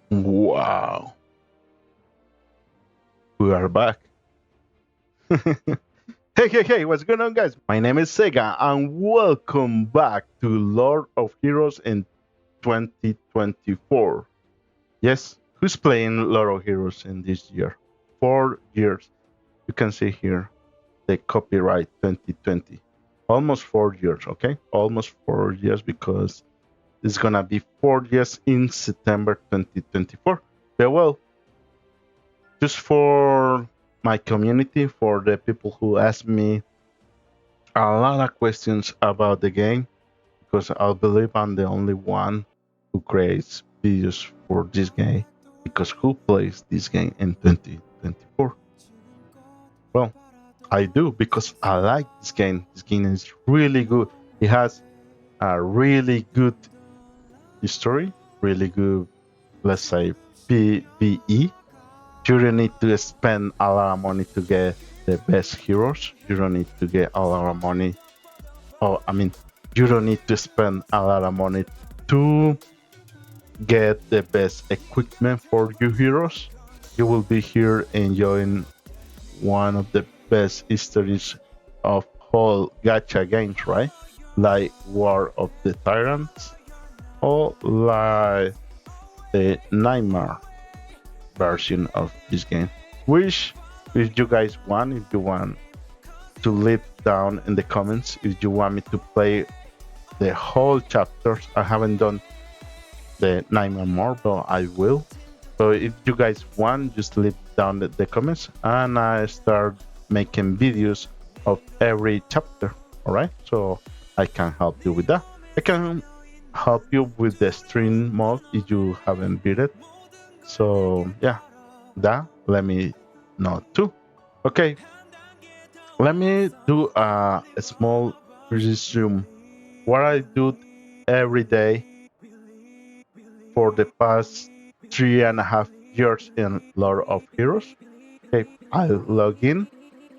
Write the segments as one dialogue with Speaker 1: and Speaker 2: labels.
Speaker 1: Wow, we are back. Hey, what's going on, guys? My name is Sega, and welcome back to Lord of Heroes in 2024. Yes, who's playing Lord of Heroes in this year? 4 years. You can see here the copyright 2020. Almost 4 years, okay? Almost 4 years because it's gonna be 4 years in September 2024. But well, just for my community, for the people who ask me a lot of questions about the game, because I believe I'm the only one who creates videos for this game, because who plays this game in 2024? Well, I do, because I like this game. This game is really good. It has a really good history, really good, let's say, PvE. You don't need to spend a lot of money to get the best heroes. You don't need to get a lot of money. You don't need to spend a lot of money to get the best equipment for your heroes. You will be here enjoying one of the best histories of whole gacha games, right? Like War of the Tyrants or like the Nightmare version of this game. Which, if you guys want, if you want to leave down in the comments, if you want me to play the whole chapters. I haven't done the Nightmare more, but I will. So if you guys want, just leave down the comments, and I start making videos of every chapter. All right, so I can help you with that. I can help you with the stream mode if you haven't beat it. So yeah, that let me know too. Okay, let me do a small resume. What I do every day for the past 3.5 years in Lord of Heroes. Okay, I log in,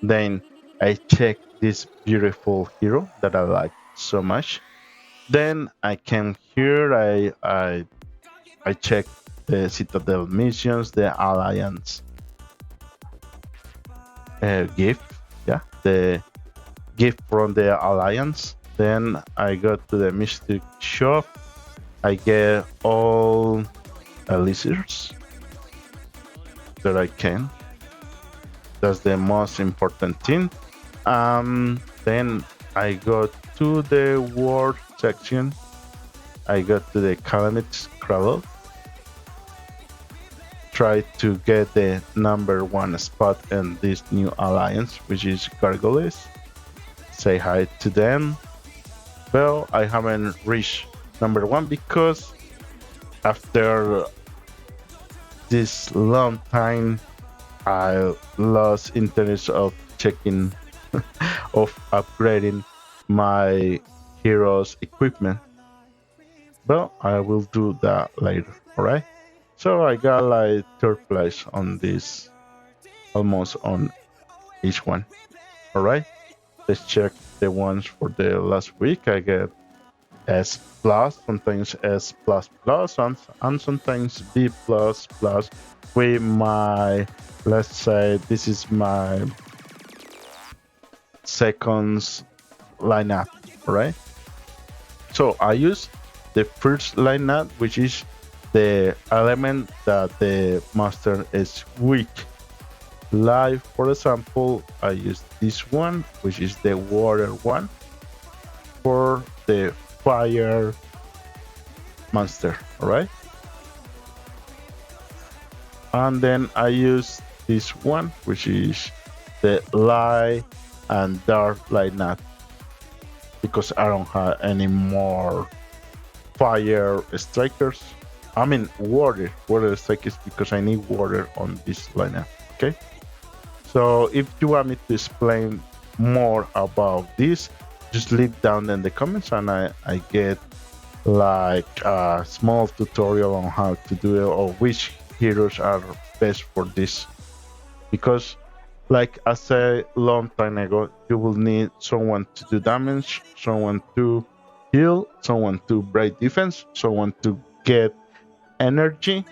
Speaker 1: then I check this beautiful hero that I like so much. Then I came here, I check the Citadel missions, the Alliance gift, yeah, the gift from the Alliance. Then I go to the Mystic Shop. I get all elixirs that I can. That's the most important thing. Then I go to the world section. I go to the Calamity Cradle. Try to get the #1 spot in this new alliance, which is Gargoyles. Say hi to them. Well, I haven't reached #1 because after this long time, I lost interest of checking, of upgrading my heroes equipment. But I will do that later, alright? So I got like 3rd place on this, almost on each one, alright? Let's check the ones for the last week. I get S+, sometimes S++, and sometimes B++, with my, let's say, this is my second lineup, right? So I use the first lineup, which is the element that the master is weak. Like, for example, I use this one, which is the water one, for the fire monster, alright? And then I use this one, which is the light and dark lineup, because I don't have any more fire strikers. I mean water strikers, because I need water on this lineup. Okay, so if you want me to explain more about this, just leave down in the comments, and I get like a small tutorial on how to do it, or which heroes are best for this, because Like I said long time ago, you will need someone to do damage, someone to heal, someone to break defense, someone to get energy,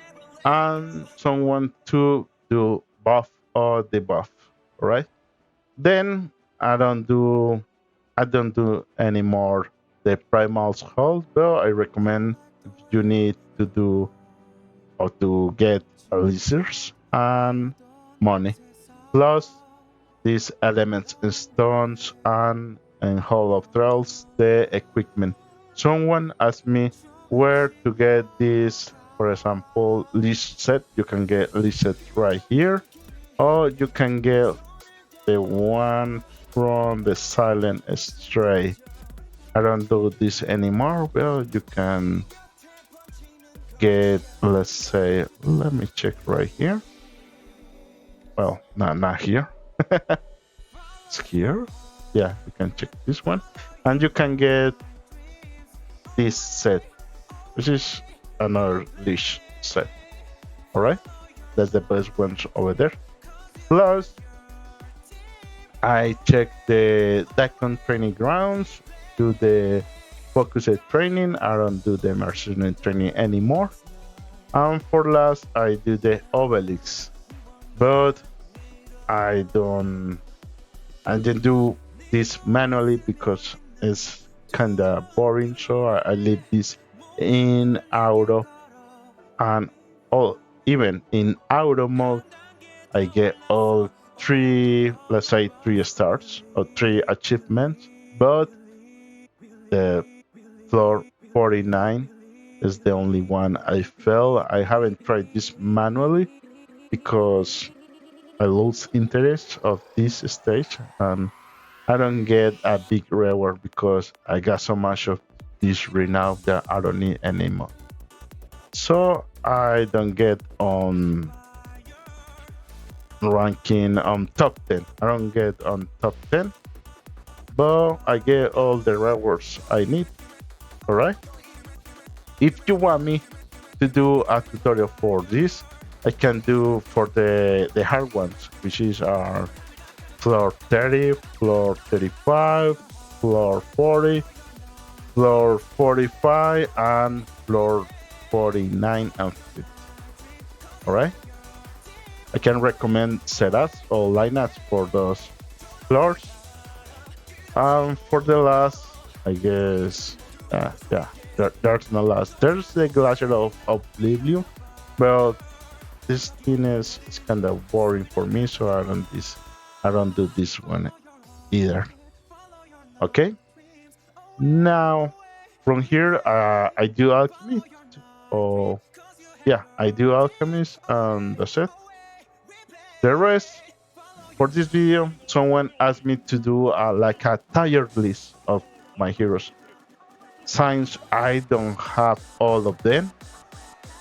Speaker 1: and someone to do buff or debuff. All right. Then I don't do anymore the primals hold, but I recommend if you need to do or to get lasers and money. Plus these elements in stones and Hall of Trials, the equipment. Someone asked me where to get this, for example, list set. You can get list set right here, or you can get the one from the Silent Stray. I don't do this anymore. Well, you can get, let's say, let me check right here. Well, not here. It's here. Yeah, you can check this one. And you can get this set, which is another leash set. Alright? That's the best ones over there. Plus, I check the Daikon training grounds, do the focused training. I don't do the mercenary training anymore. And for last, I do the obelix. But I don't do this manually because it's kind of boring. So I leave this in auto, and even in auto mode, I get all three, let's say 3 stars or 3 achievements. But the floor 49 is the only one I fail. I haven't tried this manually because I lose interest of this stage, and I don't get a big reward because I got so much of this right now that I don't need anymore. So I don't get on ranking on top 10. I don't get on top 10, but I get all the rewards I need. All right. If you want me to do a tutorial for this, I can do for the hard ones, which is our floor 30, floor 35, floor 40, floor 45, and floor 49 and 50. All right. I can recommend setups or lineups for those floors. For the last, I guess, there's no last. There's the Glacier of Oblivion, but this thing is kind of boring for me, so I don't do this one either. Okay. Now, from here, I do alchemy. Oh, yeah, I do alchemist, and that's it. The rest for this video, someone asked me to do like a tier list of my heroes. Since I don't have all of them,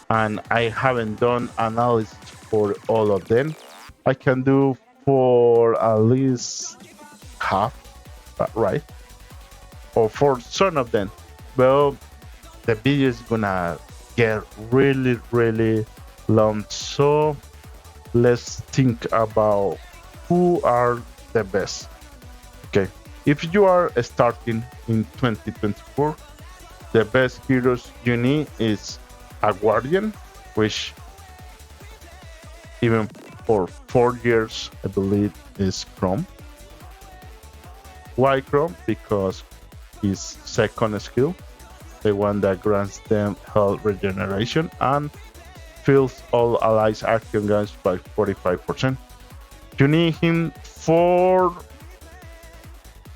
Speaker 1: and I haven't done analysis for all of them, I can do for at least half, right? Or for some of them. Well, the video is gonna get really, really long. So let's think about who are the best. Okay, if you are starting in 2024, the best heroes you need is a guardian, which even for 4 years I believe is Chrome. Why Chrome? Because his second skill, the one that grants them health regeneration and fills all allies action guns by 45%. You need him for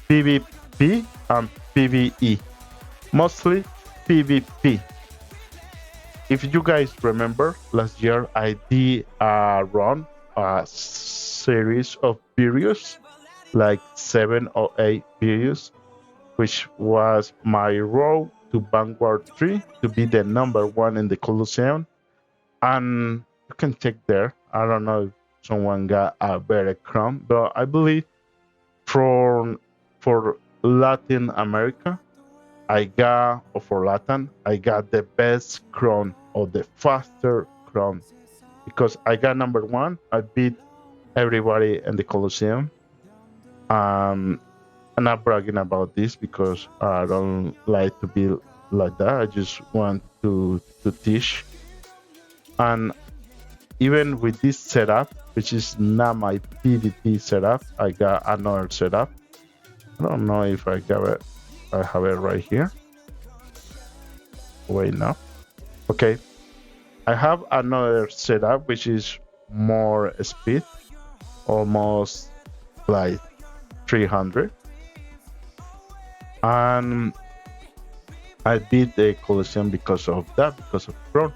Speaker 1: PvP and PvE, mostly PvP. If you guys remember, last year I did a series of videos, like 7 or 8 videos, which was my road to Vanguard 3 to be the #1 in the Colosseum. And you can check there. I don't know if someone got a better crown, but I believe for Latin America, for Latin, I got the best crown or the faster crown because I got #1. I beat everybody in the Colosseum. I'm not bragging about this because I don't like to be like that. I just want to teach. And even with this setup, which is not my PvP setup, I got another setup. I don't know if I got it. I have it right here. Wait, no. Okay. I have another setup which is more speed, almost like 300. And I beat the Colosseum because of that, because of Chrome.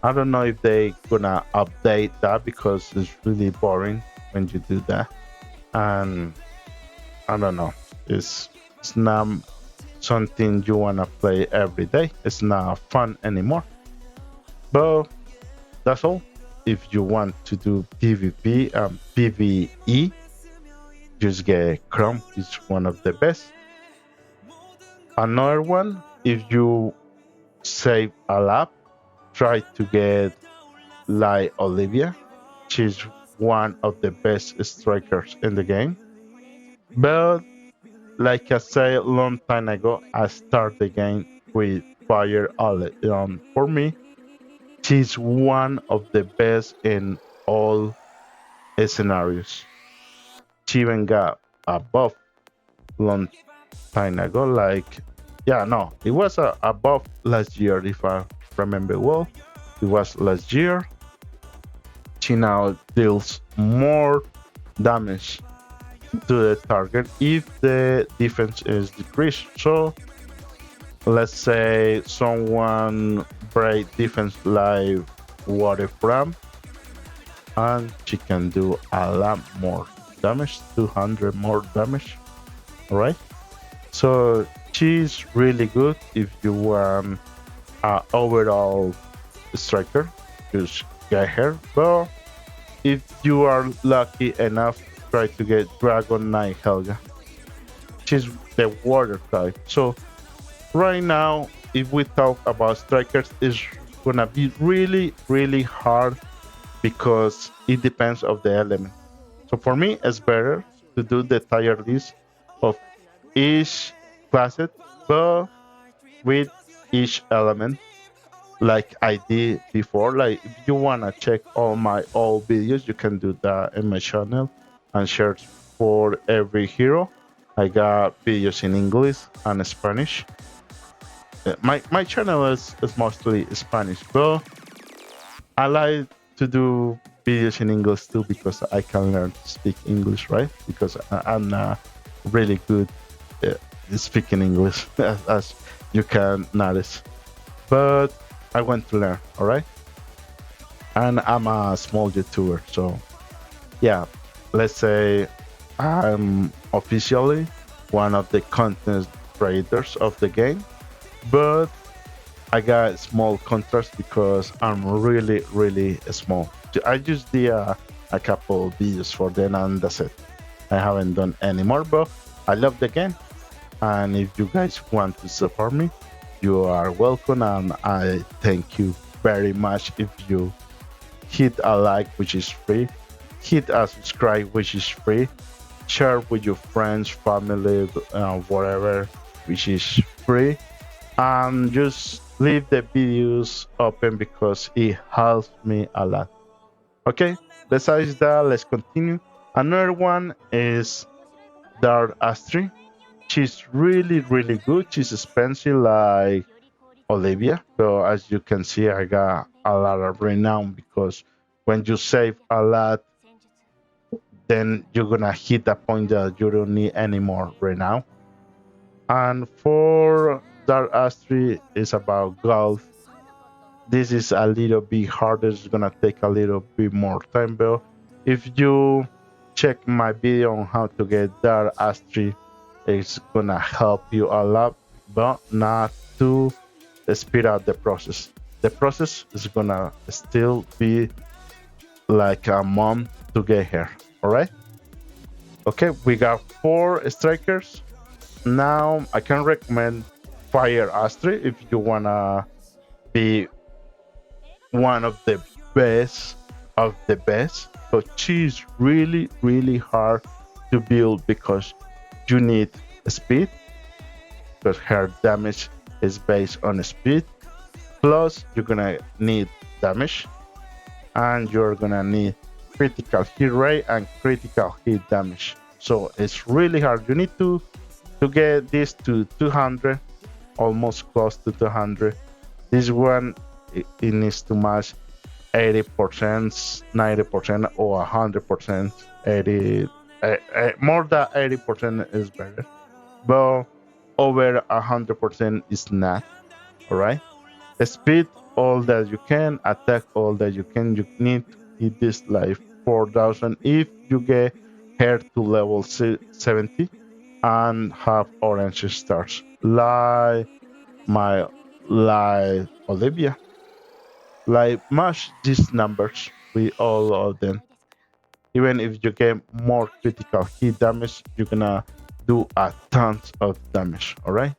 Speaker 1: I don't know if they gonna update that because it's really boring when you do that. And I don't know. It's not something you wanna play every day. It's not fun anymore. But that's all. If you want to do PvP and PvE, just get Chrome. It's one of the best. Another one, if you save a lot, try to get like Olivia. She's one of the best strikers in the game. But like I said a long time ago, I started the game with Fire Olive. For me, she's one of the best in all scenarios. She even got a buff long time ago. Like, yeah, no, it was a buff last year, if I remember well. It was last year. She now deals more damage to the target if the defense is decreased. So let's say someone break defense like water from, and she can do a lot more damage, 200 more damage. All right. So she's really good if you want an overall striker. Just get her. But if you are lucky enough, try to get Dragon Knight Helga. She's the water type. So right now, if we talk about strikers, it's gonna be really, really hard because it depends of the element. So for me, it's better to do the tier list of each facet, but with each element, like I did before. Like if you wanna check all my old videos, you can do that in my channel and search for every hero. I got videos in English and Spanish. My channel is mostly Spanish, but I like to do videos in English too because I can learn to speak English, right? Because I'm not really good speaking English, as you can notice. But I want to learn, all right? And I'm a small YouTuber, so yeah, let's say I'm officially one of the content creators of the game, but I got small contrast because I'm really, really small. I just did a couple videos for them and that's it. I haven't done any more, but I love the game. And if you guys want to support me, you are welcome. And I thank you very much if you hit a like, which is free, hit a subscribe, which is free, share with your friends, family, whatever, which is free, and just leave the videos open because it helps me a lot. Okay, besides that, let's continue. Another one is Dark Astri. She's really, really good. She's expensive like Olivia. So as you can see, I got a lot of renown because when you save a lot, then you're gonna hit a point that you don't need any more renown. And for Dark Astri is about golf. This is a little bit harder. It's gonna take a little bit more time, but if you check my video on how to get Dark Astri, it's gonna help you a lot, but not to speed up the process. The process is gonna still be like a month to get here. All right. Okay, we got 4 strikers. Now I can recommend Fire Astri if you wanna be one of the best of the best. So she is really, really hard to build because you need speed, because her damage is based on speed. Plus, you're gonna need damage, and you're gonna need critical hit rate and critical hit damage. So it's really hard. You need to get this to 200, almost close to 200. This one it needs to match 80%, 90%, or 100%. 80, more than 80% is better, but over 100% is not. All right. Speed all that you can, attack all that you can. You need to hit this like 4,000 if you get her to level 70 and have orange stars like Olivia. Like match these numbers with all of them. Even if you get more critical hit damage, you're gonna do a tons of damage. All right.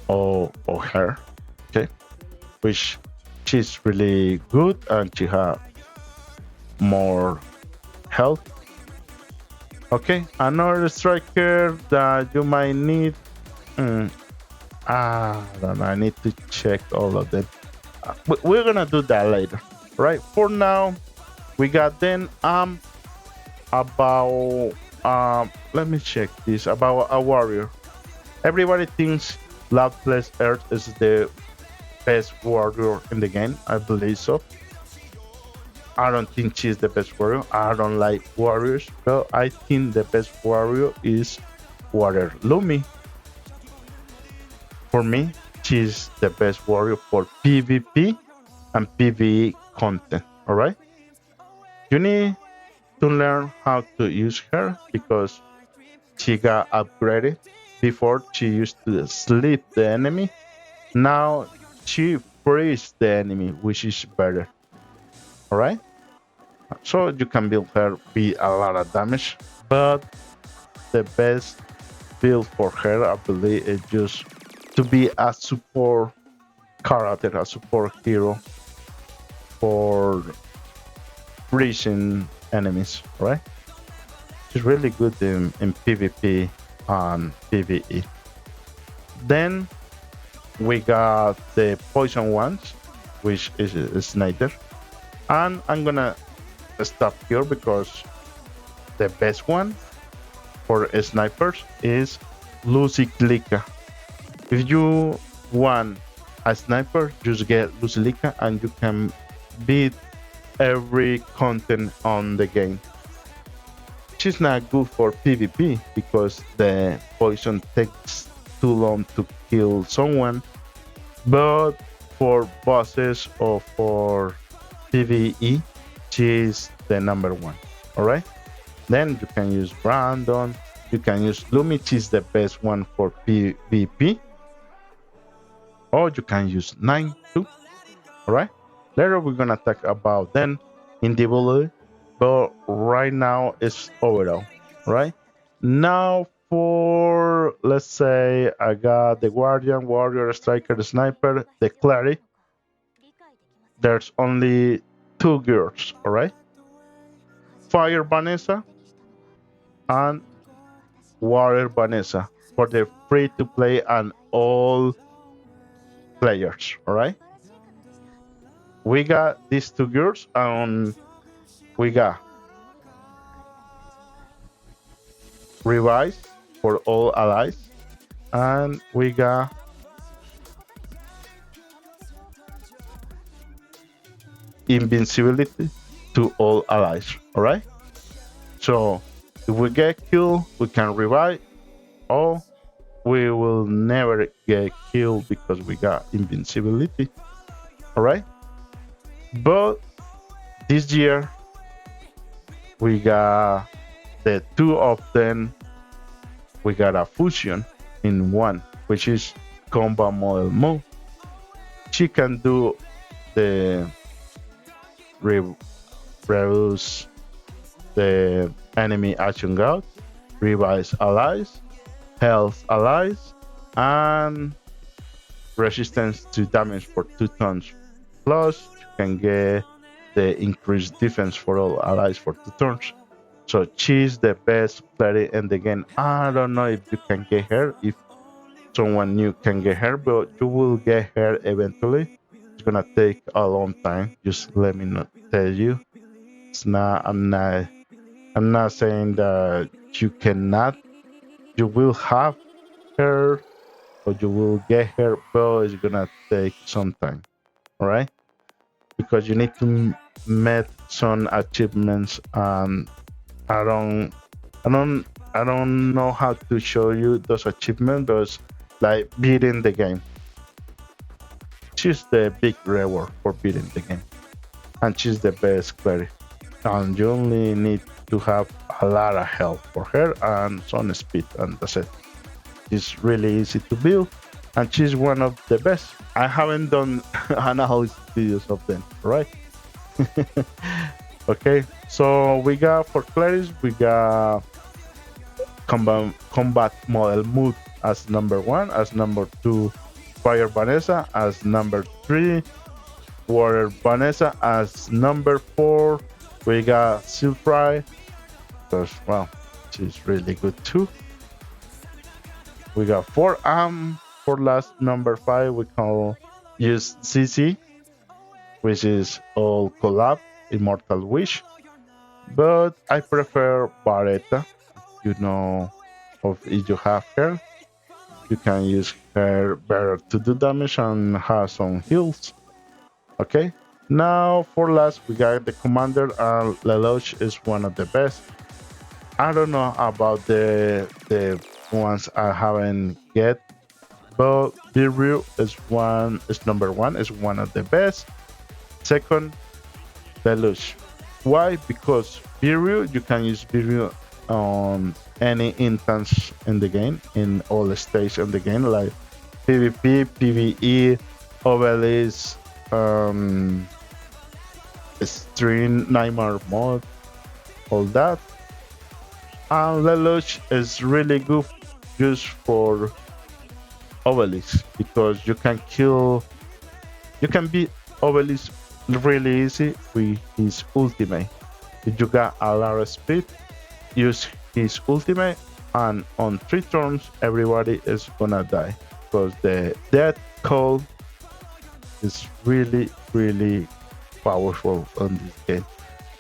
Speaker 1: Or her, okay, which she's really good and she have more health. Okay, another striker that you might need. I don't know. I need to check all of them. We're gonna do that later, right? For now, we got then about let me check this about a warrior. Everybody thinks Loveless Earth is the best warrior in the game. I believe so. I don't think she's the best warrior. I don't like warriors, but I think the best warrior is Water Lumi. For me, she's the best warrior for PvP and PvE content. All right. You need to learn how to use her because she got upgraded. Before she used to sleep the enemy. Now she frees the enemy, which is better. All right. So you can build her with a lot of damage, but the best build for her, I believe, is just to be a support character, a support hero for freezing enemies. Right. She's really good in PvP and PvE. Then we got the poison ones, which is a sniper. And I'm gonna stop here because the best one for snipers is Luciglica. If you want a sniper, just get Luciglica and you can beat every content on the game. She's not good for PvP because the poison takes too long to kill someone, but for bosses or for PvE, she's the number one. All right. Then you can use Brandon. You can use Lumi. She's the best one for PvP. Or you can use 9 too. All right. Later we're gonna talk about them individually, but right now it's overall. Right. Now for, let's say I got the Guardian, Warrior, Striker, the Sniper, the Cleric. There's only 2 girls, all right? Fire Vanessa and Water Vanessa for the free to play and all players, all right? We got these 2 girls and we got Revise for all allies and we got invincibility to all allies. All right. So if we get killed, we can revive, or we will never get killed because we got invincibility. All right. But this year we got the 2 of them. We got a fusion in one, which is combat model move. She can do the reduce the enemy action guard, revise allies, health allies, and resistance to damage for 2 turns. Plus, you can get the increased defense for all allies for 2 turns. So she's the best player in the game. I don't know if you can get her, if someone new can get her, but you will get her eventually. It's gonna take a long time. Just let me not tell you. It's not. I'm not saying that you cannot. You will have her, or you will get her, but it's gonna take some time. All right, because you need to meet some achievements, and I don't, I don't, I don't know how to show you those achievements, but like beating the game. She's the big reward for beating the game, and she's the best cleric. And you only need to have a lot of health for her and some speed, and that's it. She's really easy to build, and she's one of the best. I haven't done analysis videos of them, right? Okay, so we got for clerics, we got combat model mood as number 1, as number 2 fire Vanessa, as number 3 water Vanessa, as number 4 we got Silfry, because well, she's really good too. We got 4 for last number 5 we can use CC, which is all collab immortal wish, but I prefer Barretta. You know, of if you have her, you can use her better to do damage and have some heals. Okay, now for last we got the commander, and Lelouch is one of the best. I don't know about the ones I haven't get, but Biru is number 1, is one of the best. Second, Lelouch. Why? Because Biru, you can use Biru on any instance in the game, in all the stages in the game, like PvP, PvE, Obelisk, Stream, Nightmare mode, all that. And Lelouch is really good just for Obelisk, because you can beat Obelisk really easy with his ultimate. If you got a lot of speed, use his ultimate, and on 3 turns everybody is gonna die, because the death call is really powerful on this game,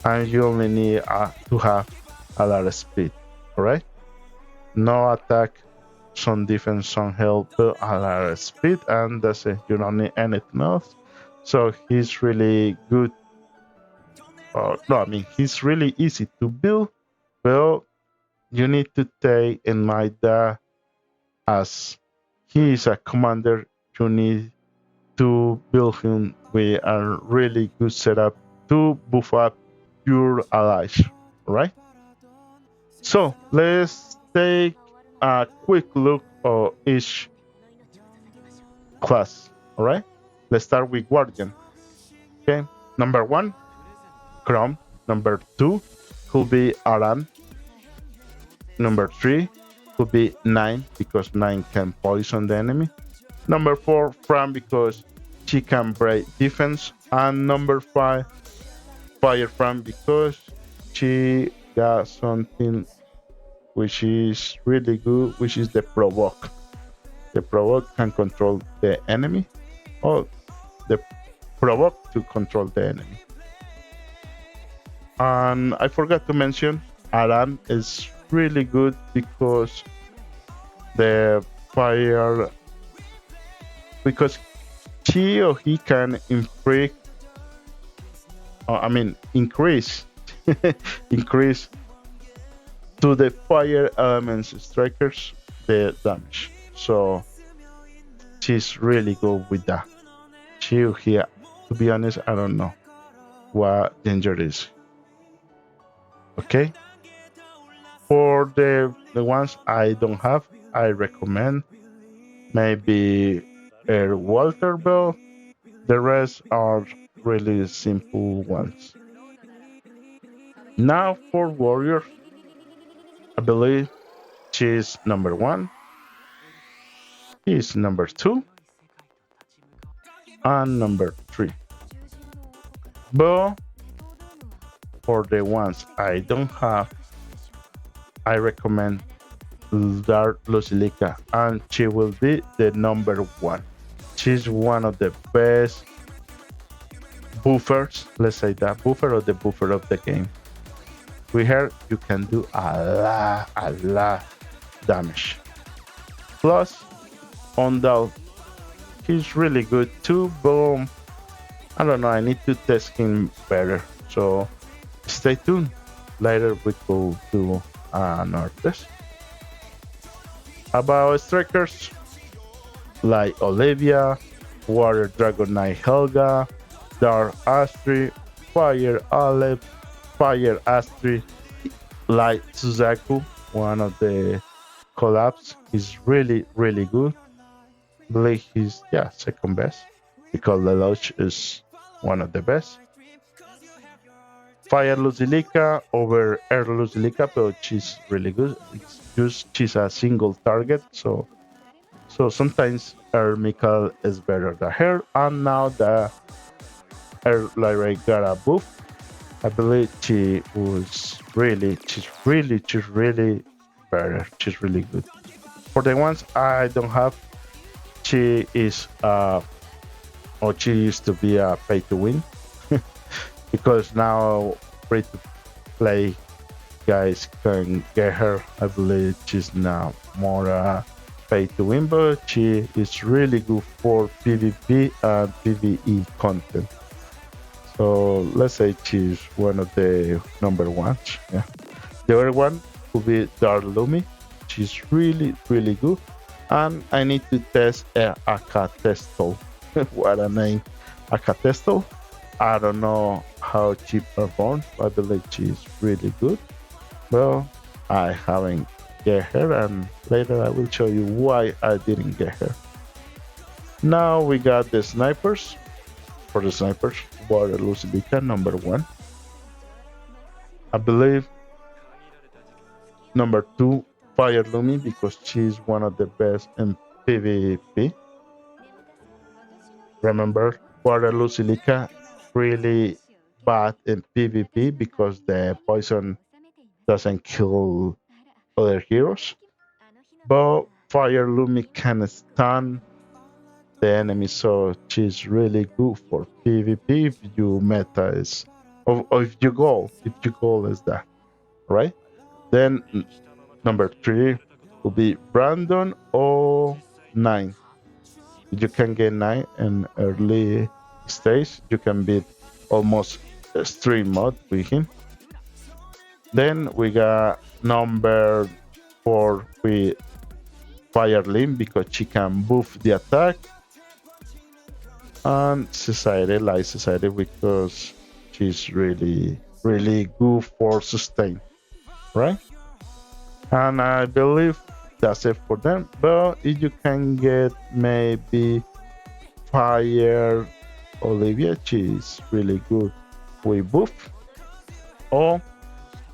Speaker 1: and you only need to have a lot of speed. Alright, no attack, some defense, some health, but a lot of speed, and that's it. You don't need anything else. So he's really good. No, I mean, he's really easy to build. Well, you need to take in mind that as he is a commander, you need to build him with a really good setup to buff up your allies, right? So let's take a quick look at each class, all right? Let's start with Guardian. Okay, number 1, Chrome. Number 2 could be Aran. Number 3 could be 9, because 9 can poison the enemy. Number 4, Fran, because she can break defense. And number 5, Fire Fran, because she got something which is really good, which is the provoke. The provoke can control the enemy, or the provoke to control the enemy. And I forgot to mention, Aran is really good because the fire, because she or he can increase increase to the fire elements strikers the damage. So she's really good with that. She or he, to be honest, I don't know what danger is. Okay, for the ones I don't have, I recommend maybe Walter Bell. The rest are really simple ones. Now for warrior, I believe she's number 1, he's number 2, and number 3. But for the ones I don't have, I recommend Dark Lucilica, and she will be the number one. She's one of the best buffers, let's say that buffer or the buffer of the game. With her, you can do a lot damage. Plus, on that, he's really good too, but I don't know, I need to test him better. So stay tuned. Later we will do another test. About strikers like Olivia, Water Dragon Knight Helga, Dark Astrid, Fire Aleph, Fire Astrid, Light Suzaku, one of the collabs, is really, really good. I believe he's, yeah, second best because Lelouch is one of the best. Fire Lucilica over Air Lucilica, but she's really good. It's just she's a single target, so sometimes Air Mikal is better than her. And now the Air Lyra got a buff. I believe she's really better. She's really good. For the ones I don't have, she is or she used to be a pay to win. Because now free to play guys can get her. I believe she's now more pay to win, but she is really good for PvP and PvE content. So let's say she's one of the number ones. Yeah. The other one would be Dark Lumi. She's really good, and I need to test Akatesto. What a name, Akatesto. I don't know how she performs. I believe she's really good. Well, I haven't get her, and later I will show you why I didn't get her. Now we got the snipers. For the snipers, Water Lucilica number one. I believe number two, Fire Lumi, because she's one of the best in PvP. Remember, Water Lucilica really bad in PvP because the poison doesn't kill other heroes. But Fire Lumi can stun the enemy, so she's really good for PvP if you meta is or if your goal is that, right? Then number three will be Brandon or 9. If you can get 9 in early stage, you can beat almost stream mode with him. Then we got number 4 with Fire Limb because she can buff the attack. And Society because she's really good for sustain, right? And I believe that's it for them. But if you can get maybe Fire Olivia, she's really good with buff, or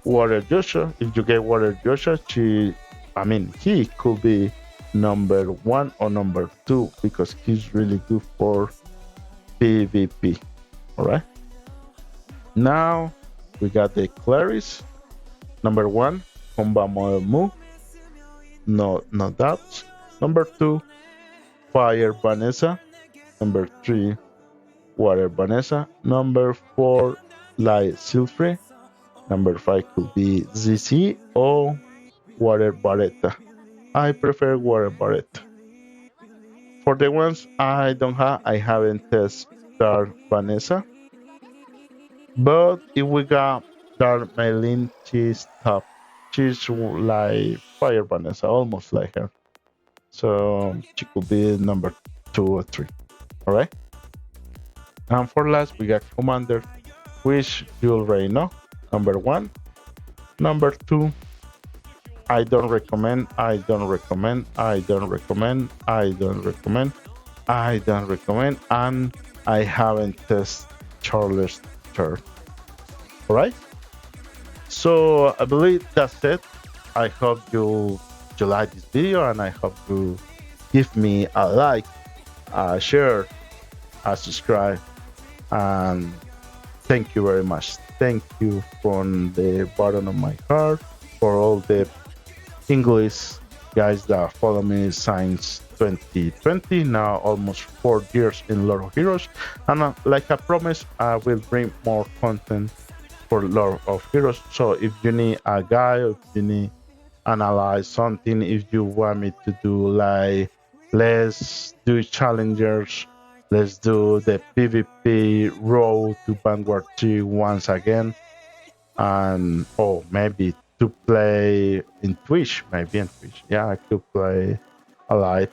Speaker 1: Water Joshua. If you get Water Joshua, he could be number 1 or number 2 because he's really good for PvP. Alright. Now we got the clerics. Number 1, Combat Model Move. No doubts. Number 2, Fire Vanessa. Number 3, Water Vanessa. Number 4, Light Silfrey. Number 5 could be ZC or Water Barretta. I prefer Water Barretta. For the ones I don't have, I haven't tested Dark Vanessa. But if we got Dark Maylin, she's top. She's like Fire Vanessa, almost like her. So she could be number 2 or 3. Alright? And for last, we got Commander, which you already know. Number 1. Number 2, I don't recommend, and I haven't tested Charles III. Alright? So I believe that's it. I hope you like this video, and I hope you give me a like, a share, a subscribe, and thank you very much. thank you from the bottom of my heart for all the English guys that follow me since 2020, now almost 4 years in Lord of Heroes. And like I promised, I will bring more content for Lord of Heroes. So if you need a guide, if you need analyze something, if you want me to do like let's do challengers, let's do the PvP road to Vanguard 2 once again, and maybe to play in Twitch, maybe in Twitch. Yeah, I could play a live.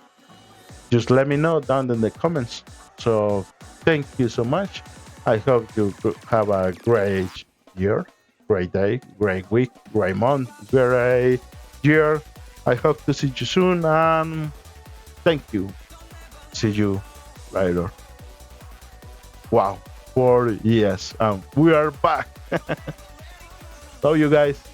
Speaker 1: Just let me know down in the comments. So thank you so much. I hope you have a great year, great day, great week, great month, great year. I hope to see you soon, and thank you. See you later. Wow, 4 years. We are back. Love you guys.